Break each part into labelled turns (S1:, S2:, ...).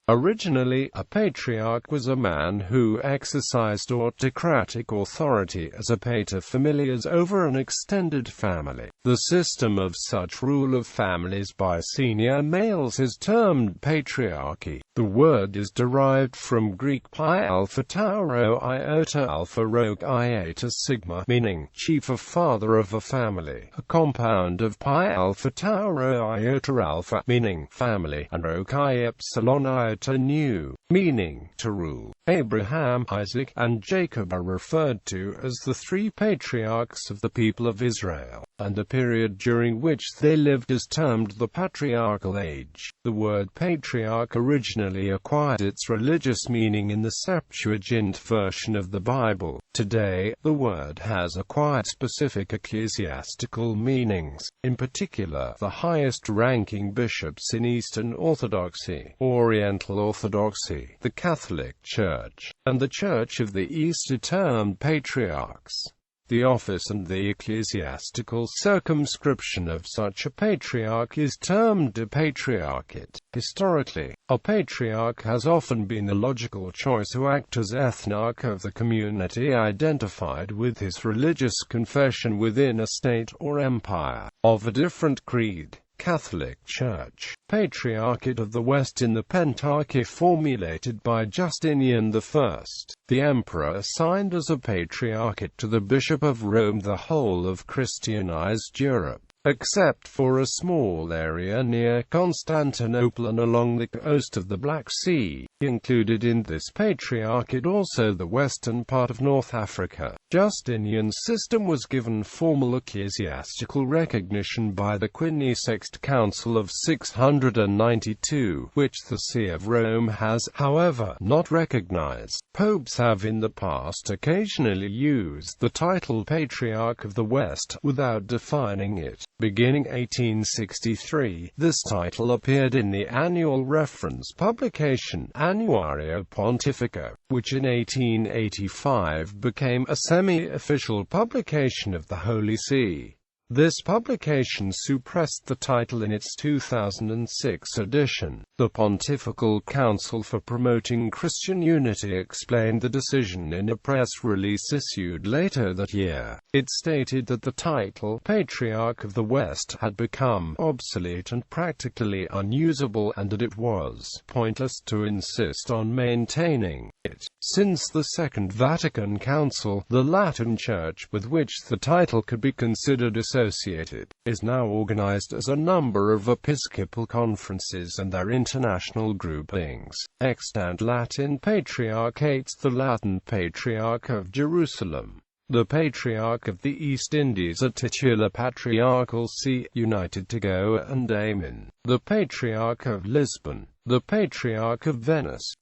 S1: Originally, a patriarch was a man who exercised autocratic authority as a pater familias over an extended family. The system of such rule of families by senior males is termed patriarchy. The word is derived from Greek pi alpha tau rho iota alpha rho iota sigma, meaning chief or father of a family, a compound of pi alpha tau rho iota alpha, meaning family, and rho chi epsilon iota new, meaning to rule. Abraham, Isaac, and Jacob are referred to as the three patriarchs of the people of Israel, and the period during which they lived is termed the Patriarchal Age. The word patriarch originally acquired its religious meaning in the Septuagint version of the Bible. Today, the word has acquired specific ecclesiastical meanings, in particular the highest-ranking bishops in Eastern Orthodoxy, Oriental Orthodoxy, the Catholic Church, and the Church of the East are termed patriarchs. The office and the ecclesiastical circumscription of such a patriarch is termed a patriarchate. Historically, a patriarch has often been the logical choice to act as ethnarch of the community identified with his religious confession within a state or empire, of a different creed. Catholic Church. Patriarchate of the West. In the Pentarchy formulated by Justinian I, the emperor assigned as a patriarchate to the Bishop of Rome the whole of Christianized Europe, except for a small area near Constantinople and along the coast of the Black Sea. Included in this patriarchate also the western part of North Africa. Justinian's system was given formal ecclesiastical recognition by the Quinisext Council of 692, which the See of Rome has, however, not recognized. Popes have in the past occasionally used the title Patriarch of the West, without defining it. Beginning 1863, this title appeared in the annual reference publication Annuario Pontifico, which in 1885 became a semi-official publication of the Holy See. This publication suppressed the title in its 2006 edition. The Pontifical Council for Promoting Christian Unity explained the decision in a press release issued later that year. It stated that the title, Patriarch of the West, had become obsolete and practically unusable, and that it was pointless to insist on maintaining it. Since the Second Vatican Council, the Latin Church, with which the title could be considered associated, is now organized as a number of episcopal conferences and their international groupings. Extant Latin Patriarchates. The Latin Patriarch of Jerusalem, the Patriarch of the East Indies, a titular patriarchal see, united to go and amen. The Patriarch of Lisbon, the Patriarch of Venice.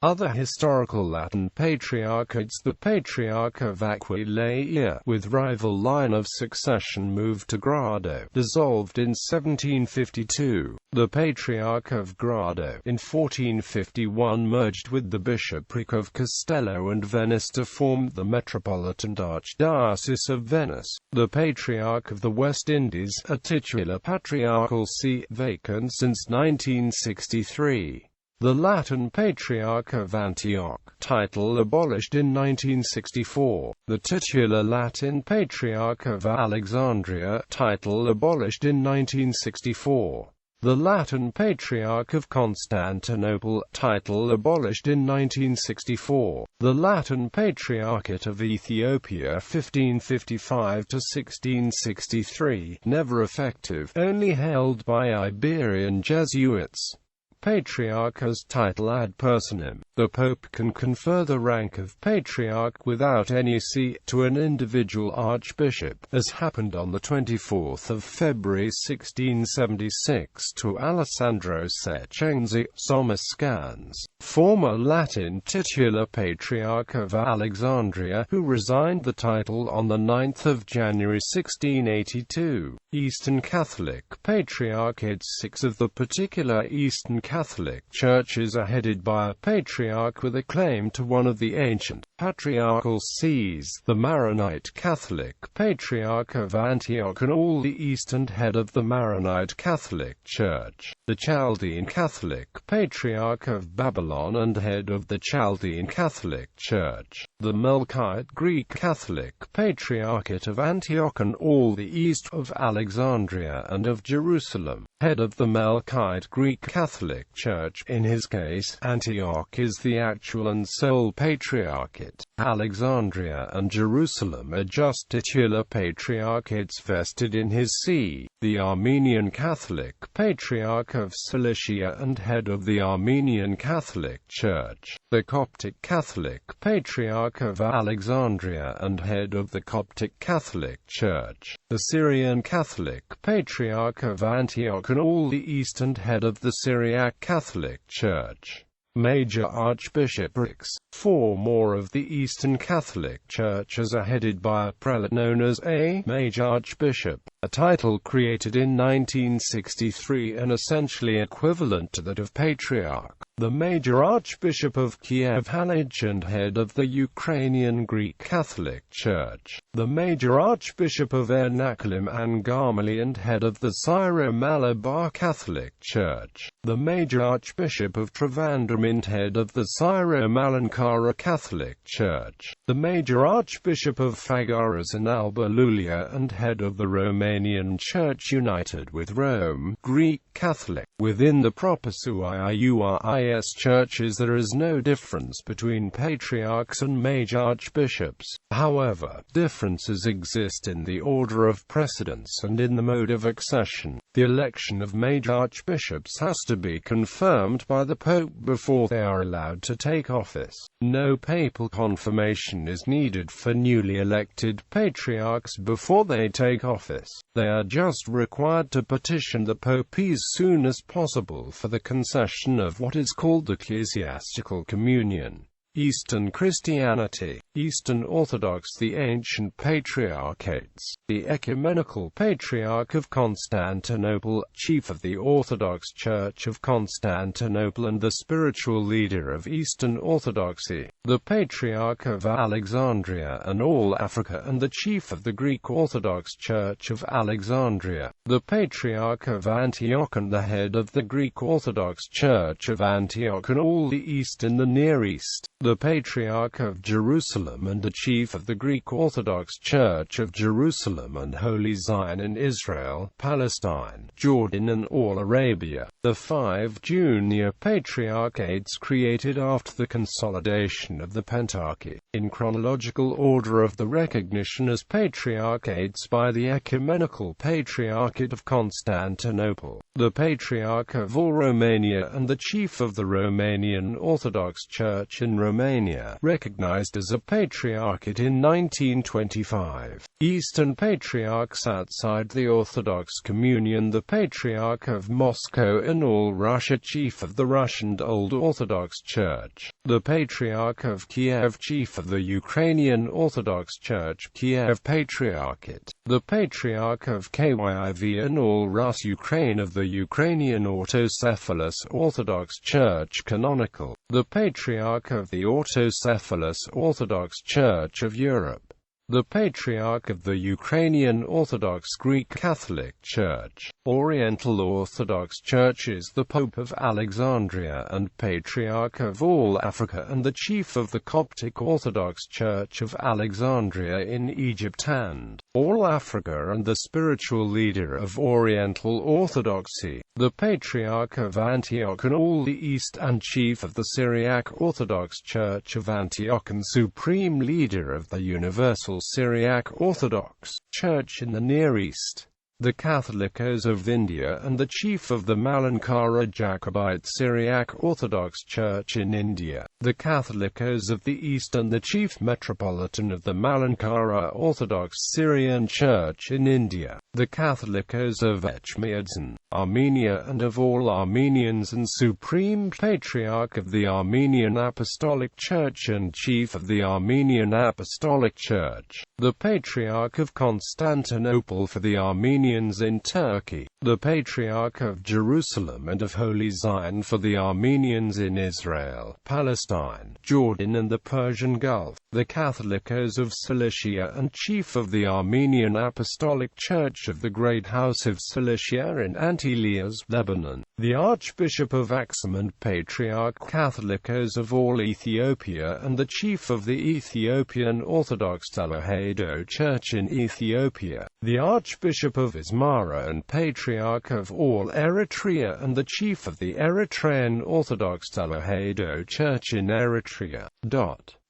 S1: Other historical Latin patriarchates. The Patriarch of Aquileia, with rival line of succession, moved to Grado, dissolved in 1752. The Patriarch of Grado, in 1451, merged with the bishopric of Castello and Venice to form the Metropolitan Archdiocese of Venice. The Patriarch of the West Indies, a titular patriarchal see, vacant since 1963. The Latin Patriarch of Antioch, title abolished in 1964. The titular Latin Patriarch of Alexandria, title abolished in 1964. The Latin Patriarch of Constantinople, title abolished in 1964. The Latin Patriarchate of Ethiopia 1555 to 1663, never effective, only held by Iberian Jesuits. Patriarch as title ad personam. The Pope can confer the rank of Patriarch without any see to an individual archbishop, as happened on the 24th of February 1676 to Alessandro Cecchini, Sommascans, former Latin titular Patriarch of Alexandria, who resigned the title on the 9th of January 1682. Eastern Catholic Patriarchates. 6 of the particular Eastern Catholic churches are headed by a patriarch with a claim to one of the ancient patriarchal sees, the Maronite Catholic Patriarch of Antioch and all the East and head of the Maronite Catholic Church. the Chaldean Catholic Patriarch of Babylon and head of the Chaldean Catholic Church, the Melkite Greek Catholic Patriarchate of Antioch and all the east of Alexandria and of Jerusalem, head of the Melkite Greek Catholic Church. In his case, Antioch is the actual and sole patriarchate. Alexandria and Jerusalem are just titular patriarchates vested in his see. The Armenian Catholic Patriarch of Cilicia and head of the Armenian Catholic Church, the Coptic Catholic Patriarch of Alexandria and head of the Coptic Catholic Church, the Syrian Catholic Patriarch of Antioch and all the east and head of the Syriac Catholic Church. Major archbishoprics. 4 more of the Eastern Catholic Churches are headed by a prelate known as a major archbishop, a title created in 1963 and essentially equivalent to that of patriarch. The major archbishop of Kiev Halych and head of the Ukrainian Greek Catholic Church, the major archbishop of Ernakulam and Gamali and head of the Syro-Malabar Catholic Church, the major archbishop of Trivandrum and head of the Syro-Malankara Catholic Church, the major archbishop of Fagaras and Alba Iulia and head of the Romanian Church United with Rome, Greek Catholic. Within the proper SUIURIS churches there is no difference between patriarchs and major archbishops. However, differences exist in the order of precedence and in the mode of accession. The election of major archbishops has to be confirmed by the Pope before they are allowed to take office. No papal confirmation is needed for newly elected patriarchs before they take office. They are just required to petition the Pope as soon as possible for the concession of what is called the ecclesiastical communion. Eastern Christianity, Eastern Orthodox, the ancient patriarchates, the ecumenical Patriarch of Constantinople, chief of the Orthodox Church of Constantinople and the spiritual leader of Eastern Orthodoxy, the Patriarch of Alexandria and all Africa and the chief of the Greek Orthodox Church of Alexandria, the Patriarch of Antioch and the head of the Greek Orthodox Church of Antioch and all the East and the Near East, the Patriarch of Jerusalem and the chief of the Greek Orthodox Church of Jerusalem and Holy Zion in Israel, Palestine, Jordan and all Arabia. The 5 junior patriarchates created after the consolidation of the Pentarchy, in chronological order of the recognition as patriarchates by the Ecumenical Patriarchate of Constantinople, the Patriarch of all Romania and the chief of the Romanian Orthodox Church in Romania, recognized as a patriarchate in 1925. Eastern patriarchs outside the Orthodox Communion, the Patriarch of Moscow in all Russia, chief of the Russian Old Orthodox Church, the Patriarch of Kiev, chief of the Ukrainian Orthodox Church, Kiev Patriarchate, the Patriarch of Kyiv in all Rus, Ukraine of the Ukrainian Autocephalous Orthodox Church Canonical, the Patriarch of the Autocephalous Orthodox Church of Europe, the Patriarch of the Ukrainian Orthodox Greek Catholic Church, Oriental Orthodox Churches, the Pope of Alexandria and Patriarch of all Africa and the chief of the Coptic Orthodox Church of Alexandria in Egypt and all Africa and the spiritual leader of Oriental Orthodoxy, the Patriarch of Antioch and all the East and chief of the Syriac Orthodox Church of Antioch and supreme leader of the Universal Syriac Orthodox Church in the Near East, the Catholicos of India and the chief of the Malankara Jacobite Syriac Orthodox Church in India, the Catholicos of the East and the chief metropolitan of the Malankara Orthodox Syrian Church in India, the Catholicos of Echmiadzin, Armenia and of all Armenians and Supreme Patriarch of the Armenian Apostolic Church and chief of the Armenian Apostolic Church, the Patriarch of Constantinople for the Armenians in Turkey, the Patriarch of Jerusalem and of Holy Zion for the Armenians in Israel, Palestine, Jordan and the Persian Gulf, the Catholicos of Cilicia and chief of the Armenian Apostolic Church of the Great House of Cilicia in Antelias, Lebanon, the Archbishop of Axum and Patriarch Catholicos of all Ethiopia and the chief of the Ethiopian Orthodox-The Church in Ethiopia, the Archbishop of Asmara and Patriarch of all Eritrea and the chief of the Eritrean Orthodox-The Church in Eritrea.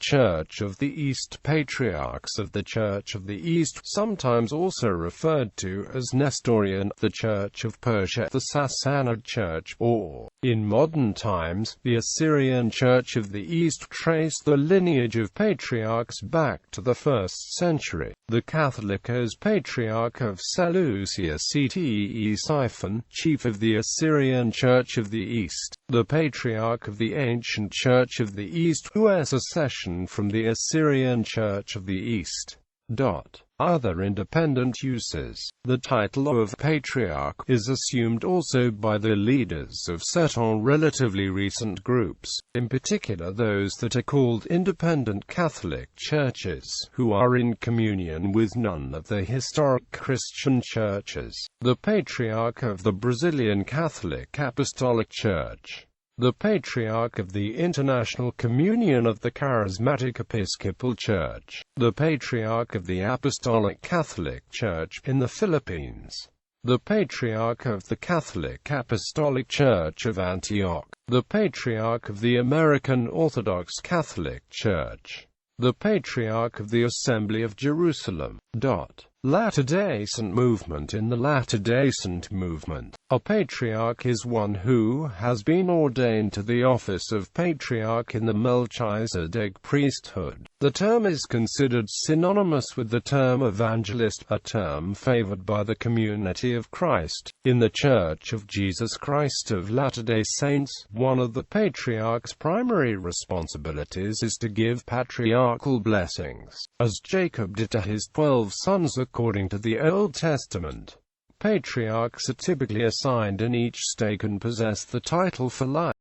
S1: Church of the East. Patriarchs of the Church of the East, sometimes also referred to as Nestorian, the Church of Persia, the Sassanid Church, or, in modern times, the Assyrian Church of the East, trace the lineage of patriarchs back to the 1st century. The Catholicos Patriarch of Seleucia Ctesiphon, chief of the Assyrian Church of the East, the Patriarch of the Ancient Church of the East, who has a secession from the Assyrian Church of the East. Other independent uses. The title of Patriarch is assumed also by the leaders of certain relatively recent groups, in particular those that are called independent Catholic churches, who are in communion with none of the historic Christian churches. The Patriarch of the Brazilian Catholic Apostolic Church, the Patriarch of the International Communion of the Charismatic Episcopal Church, the Patriarch of the Apostolic Catholic Church in the Philippines, the Patriarch of the Catholic Apostolic Church of Antioch, the Patriarch of the American Orthodox Catholic Church, the Patriarch of the Assembly of Jerusalem. Latter-day Saint movement. In the Latter-day Saint movement, a patriarch is one who has been ordained to the office of patriarch in the Melchizedek priesthood. The term is considered synonymous with the term evangelist, a term favored by the community of Christ. In the Church of Jesus Christ of Latter-day Saints, one of the patriarch's primary responsibilities is to give patriarchal blessings, as Jacob did to his 12 sons according to the Old Testament. Patriarchs are typically assigned in each stake and possess the title for life.